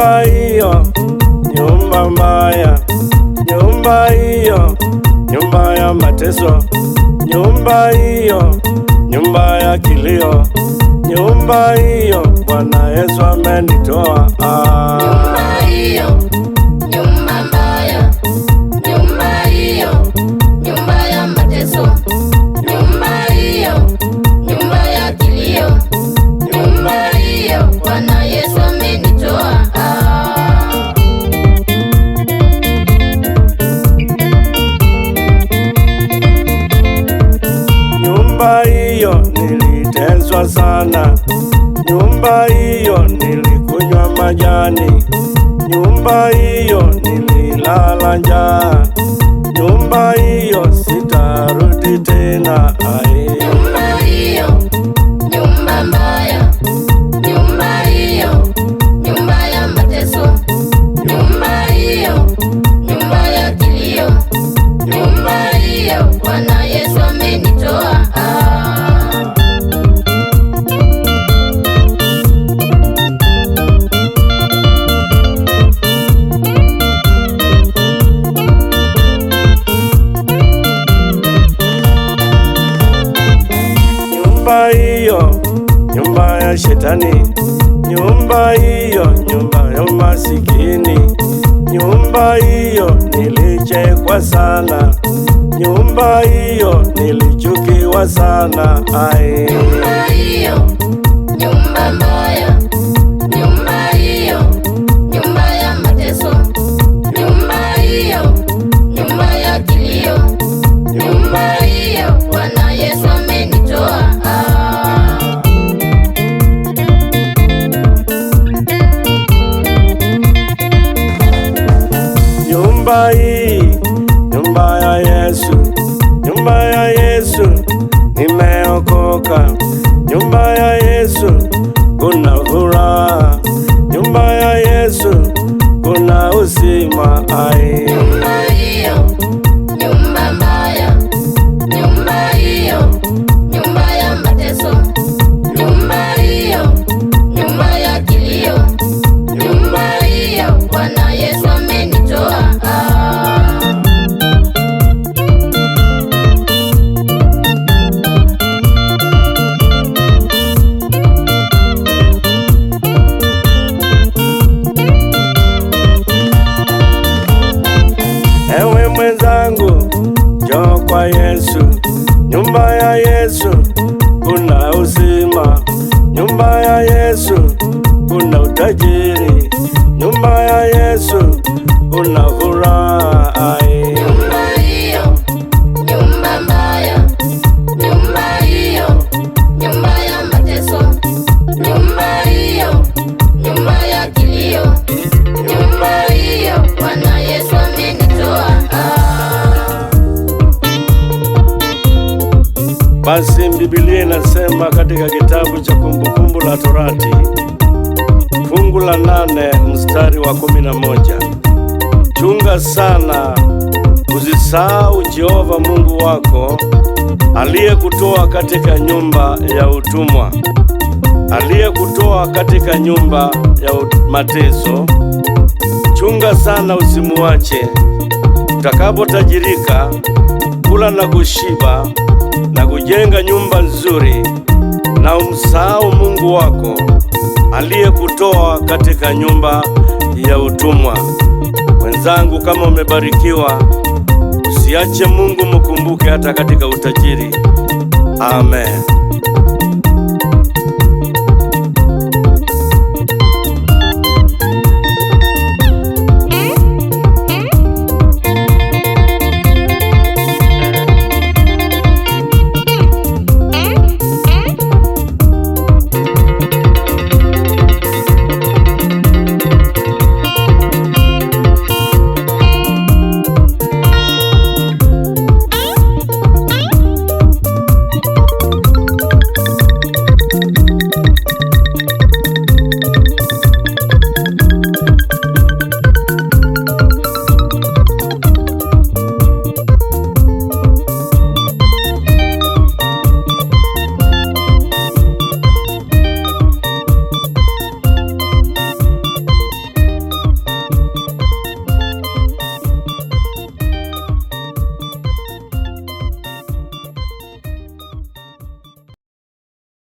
Nyumba hiyo, nyumba mbaya, nyumba hiyo, nyumba ya mateso, nyumba hiyo, nyumba ya kilio, nyumba hiyo Bwana Yesu amenitoa. Nyumba hiyo, nyumba mbaya, nyumba hiyo, nyumba ya mateso, nyumba hiyo, nyumba ya kilio, nyumba hiyo Bwana Yesu amenitoa. Nyumba hiyo niliteswa sana, nyumba hiyo nilikunywa majani, nyumba hiyo nililala njaa, nyumba hiyo sitarudi tena. Nyumba hiyo, nyumba mbaya, nyumba hiyo, nyumba ya mateso, nyumba hiyo, nyumba ya kilio, nyumba hiyo Bwana Yesu amenitoa. Nyumba hiyo, nyumba ya shetani, nyumba hiyo, nyumba ya umasikini, nyumba hiyo nilichekwa sana, nyumba hiyo nilichukiwa sana. Nyumba hiyo, nyumba mbaya, nyumba hiyo, nyumba ya mateso, nyumba hiyo, nyumba ya kilio, nyumba hiyo Bwana Yesu amenitoa. Nyumba hii, nyumba ya Yesu, nyumba ya Yesu, nimeokoka. Nyumba ya Yesu kuna furaha, nyumba ya Yesu kuna uzima. Nyumba hiyo, nyumba mbaya, nyumba hiyo, nyumba ya mateso, nyumba hiyo, nyumba ya kilio, nyumba hiyo Bwana Yesu amenitoa. Ewe mwenzangu, njoo kwa Yesu, nyumba ya Yesu kuna uzima, nyumba ya Yesu kuna utajiri, nyumba ya Yesu kuna furaha. Nyumba hiyo, nyumba mbaya, nyumba hiyo, nyumba ya mateso, nyumba hiyo, nyumba ya kilio, nyumba hiyo Bwana Yesu amenitoa. Basi Biblia inasema katika kitabu cha Kumbukumbu la Torati fungu la 8 mstari wa 11, chunga sana usisahau Jehova Mungu wako aliyekutoa katika nyumba ya utumwa, aliyekutoa katika nyumba ya mateso. Chunga sana usimuache. Utakapotajirika, kula na kushiba na kujenga nyumba nzuri, na umsahau Mungu wako aliyekutoa katika nyumba ya utumwa. Wenzangu, kama umebarikiwa, usiache Mungu mkumbuke hata katika utajiri. Amen.